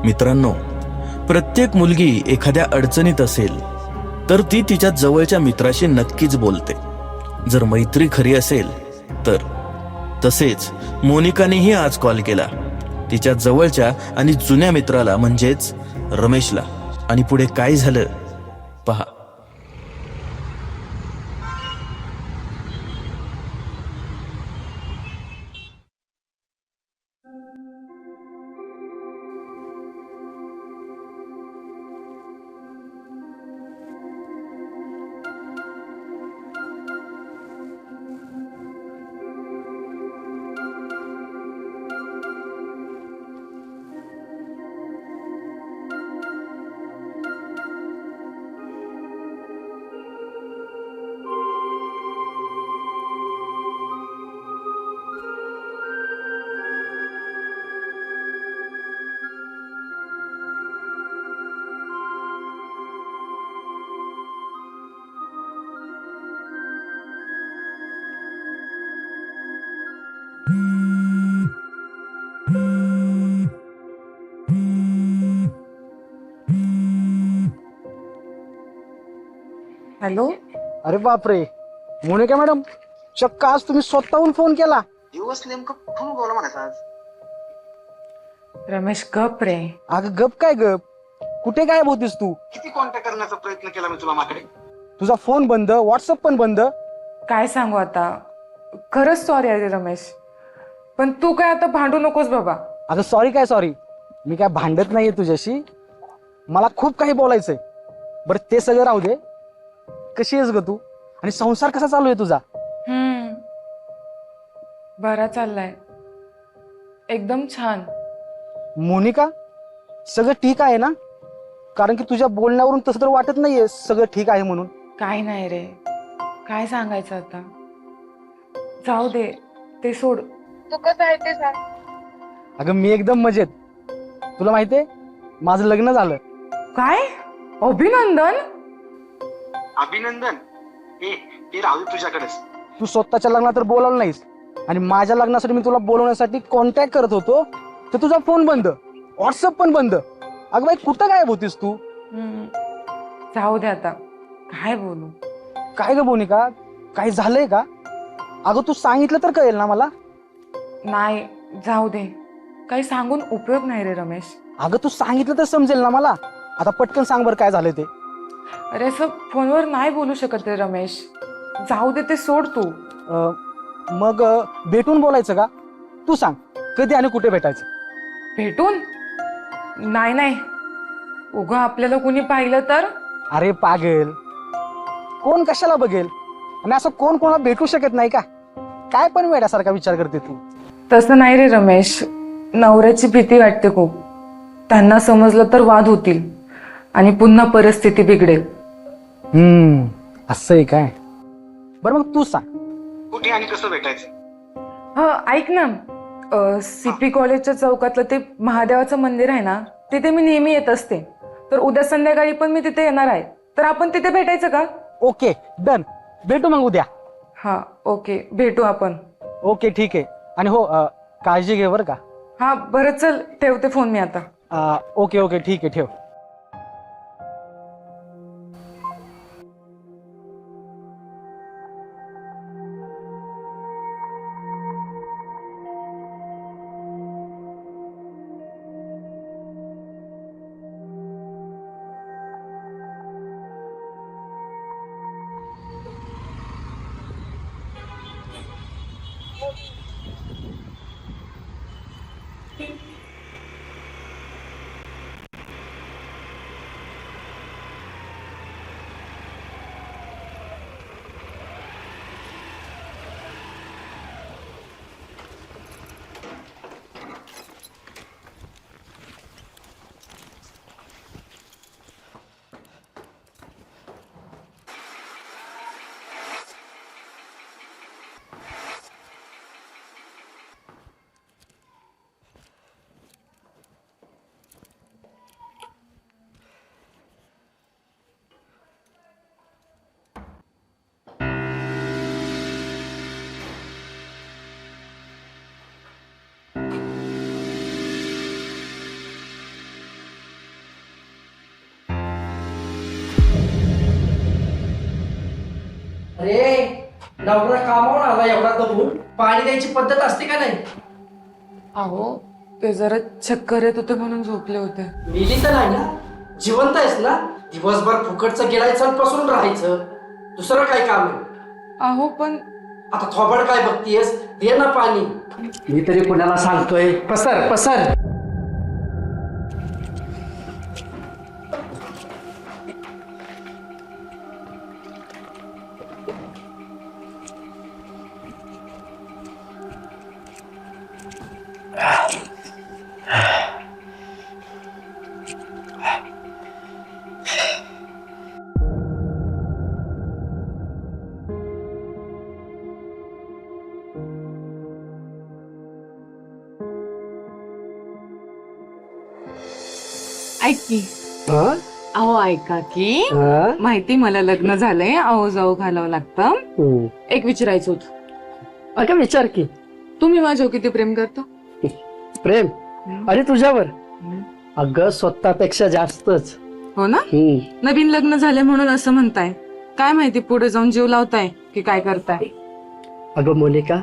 मित्रांनो, प्रत्येक मुलगी एखाद्या अडचणीत असेल तर ती तिच्या जवळच्या मित्राशी नक्कीच बोलते, जर मैत्री खरी असेल तर. तसेच मोनिकानेही आज कॉल केला तिच्या जवळच्या आणि जुन्या मित्राला, म्हणजेच रमेशला. आणि पुढे काय झालं पहा. हॅलो. अरे बापरे, मोनिका मॅडम, चक्क आज तुम्ही स्वतःहून फोन केला. दिवस नेमकं फोन बोला म्हणायचं आज. रमेश गप रे. अगं गप काय गप, कुठे गायब होतीस तू? किती कॉन्टॅक्ट करण्याचा प्रयत्न केला मी तुला माझ्याकडे. तुझा फोन बंद, व्हॉट्सअप पण बंद. काय सांगू आता, खरंच सॉरी अरे रमेश, पण तू काय आता भांडू नकोस बाबा. अगं सॉरी काय सॉरी, मी काय भांडत नाहीये तुझ्याशी. मला खूप काही बोलायचंय. बरं ते सगळं राहू दे. कशी आहेस ग तू, आणि संसार कसा चालू आहे तुझा? बरा चाललाय, एकदम छान. मोनिका, सगळं ठीक आहे ना? कारण की तुझ्या बोलण्यावरून तसं तर वाटत नाहीये सगळं ठीक आहे म्हणून. काय नाही रे, काय सांगायचं आता. जाऊ दे, ते सोड. तू कसं आहे ते सांग. अगं मी एकदम मजेत. तुला माहितीये, माझं लग्न झालं. काय, अभिनंदन. अभिनंदन. ते राहू दे तुझ्याकडेच. तू स्वतःच्या लग्नात तर बोलावलं नाहीस, आणि माझ्या लग्नासाठी मी तुला बोलवण्यासाठी कॉन्टॅक्ट करत होतो, तर तुझा फोन बंद, व्हॉट्सअप पण बंद. अगं बाई, कुठं गायब होतीस तू? जाऊ दे आता, काय बोलू. काय ग मोनिका, काय झालंय का? अगं तू सांगितलं तर कळेल ना मला. नाही, जाऊ दे, काही सांगून उपयोग नाही रे रमेश. अगं तू सांगितलं तर समजेल ना मला. आता पटकन सांग बरं काय झालंय ते. अरे असं फोनवर नाही बोलू शकत रे रमेश. जाऊ दे, ते सोड तू. मग भेटून बोलायचं का? तू सांग, कधी आणि कुठे भेटायचं? भेटून? नाही नाही, उगा आपल्याला कुणी पाहिलं तर. अरे पागल, कोण कशाला बघेल, आणि असं कोण कोणाला भेटू शकत नाही का? काय पण वेड्यासारखा विचार करते तू. तसं नाही रे रमेश, नवऱ्याची भीती वाटते खूप. त्यांना समजलं तर वाद होतील आणि पुन्हा परिस्थिती बिघडेल. असं आहे काय? बरं मग तू सांग, कुठे आणि कसं भेटायचं? हा ऐक ना, सीपी कॉलेजच्या चौकातलं ते महादेवाचं मंदिर आहे ना, तिथे मी नेहमी येत असते. तर उद्या संध्याकाळी पण मी तिथे येणार आहे, तर आपण तिथे भेटायचं का? ओके डन, भेटू मग उद्या. हा ओके, भेटू आपण. ओके ठीक आहे. आणि हो, काळजी घे बरं का. हा बरं, चल ठेवते फोन मी आता. ओके ओके ठीक आहे, ठेव. अरे नवरा कामावर आला एवढा दमून, पाणी द्यायची पद्धत असते का नाही? अहो ते जरा चक्कर येत होते म्हणून झोपले होते. मिली तर नाही ना, जिवंत आहेस ना. दिवसभर फुकटचं गिळायचं आणि पसरून राहायचं, दुसरं काय काम आहे? अहो पण आता थोबड काय बघतीयस, दे ना पाणी. मी तरी कुणाला सांगतोय, पसर पसर. ऐक की, अहो ऐका की, माहिती मला लग्न झालंय, अहो जाऊ घालावं लागतं. एक विचारायचं होतं. अगं विचार की. तुम्ही माझ्यावर किती प्रेम करता? प्रेम? अरे तुझ्यावर? अगं स्वतःपेक्षा जास्तच. हो ना? नवीन लग्न झाले म्हणून असं म्हणताय, काय माहिती पुढे जाऊन जीव लावताय की काय करताय. अगं मोनिका,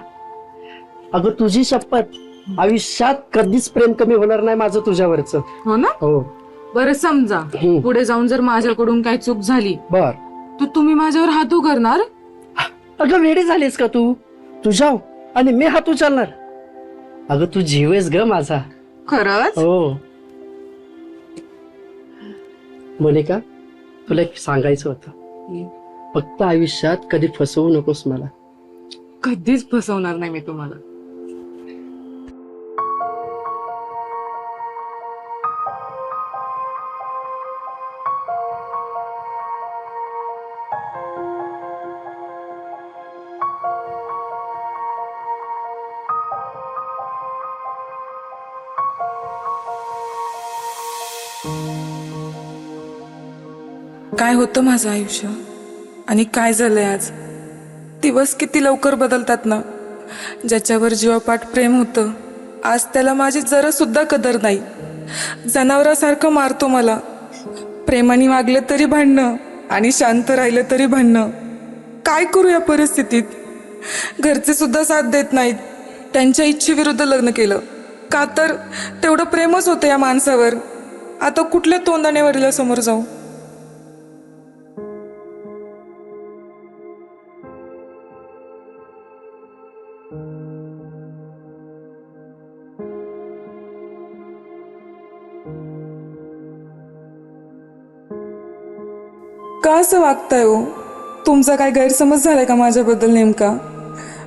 अगं तुझी शपथ, आयुष्यात कधीच प्रेम कमी होणार नाही माझं तुझ्यावरच. हो ना? हो. बरं समजा पुढे जाऊन जर माझ्याकडून काय चूक झाली बर, तर तुम्ही माझ्यावर हात उघडणार? अगं वेडी झालीस का तू? तुझ्या आणि मी हात उचलणार? अगं तू जीव आहेस ग माझा. खरंच? हो. मोनिका, तुला एक सांगायचं होतं, फक्त आयुष्यात कधी फसवू नकोस मला. कधीच फसवणार नाही मी तुम्हाला. काय होतं माझं आयुष्य आणि काय झालंय आज. दिवस किती लवकर बदलतात ना. ज्याच्यावर जीवापाठ प्रेम होतं, आज त्याला माझी जरा सुद्धा कदर नाही. जनावरासारखं मारतो मला. प्रेमाने वागले तरी भांडणं आणि शांत राहिलं तरी भांडणं. काय करू या परिस्थितीत? घरचे सुद्धा साथ देत नाहीत. त्यांच्या इच्छेविरुद्ध लग्न केलं का तर तेवढं प्रेमच होतं या माणसावर. आता कुठल्या तोंडाने वडिला समोर जाऊ? का असं वागताय हो? तुमचा काय गैरसमज झालाय का माझ्याबद्दल नेमका?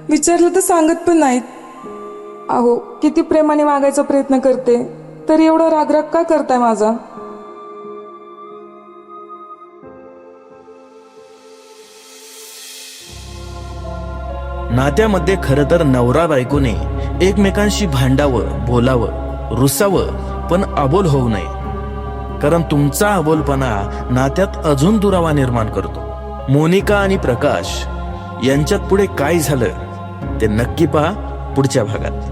विचारलं तर सांगत पण नाहीत. अहो किती प्रेमाने वागायचा प्रयत्न करते, तरी एवढा रागराग का करताय माझा? नात्यामध्ये खरं तर नवरा बायकोने एकमेकांशी भांडावं, बोलावं, रुसावं, पण अबोल होऊ नये. कारण तुमचा अबोलपणा नात्यात अजून दुरावा निर्माण करतो. मोनिका आणि प्रकाश यांच्यात पुढे काय झालं ते नक्की पहा पुढच्या भागात.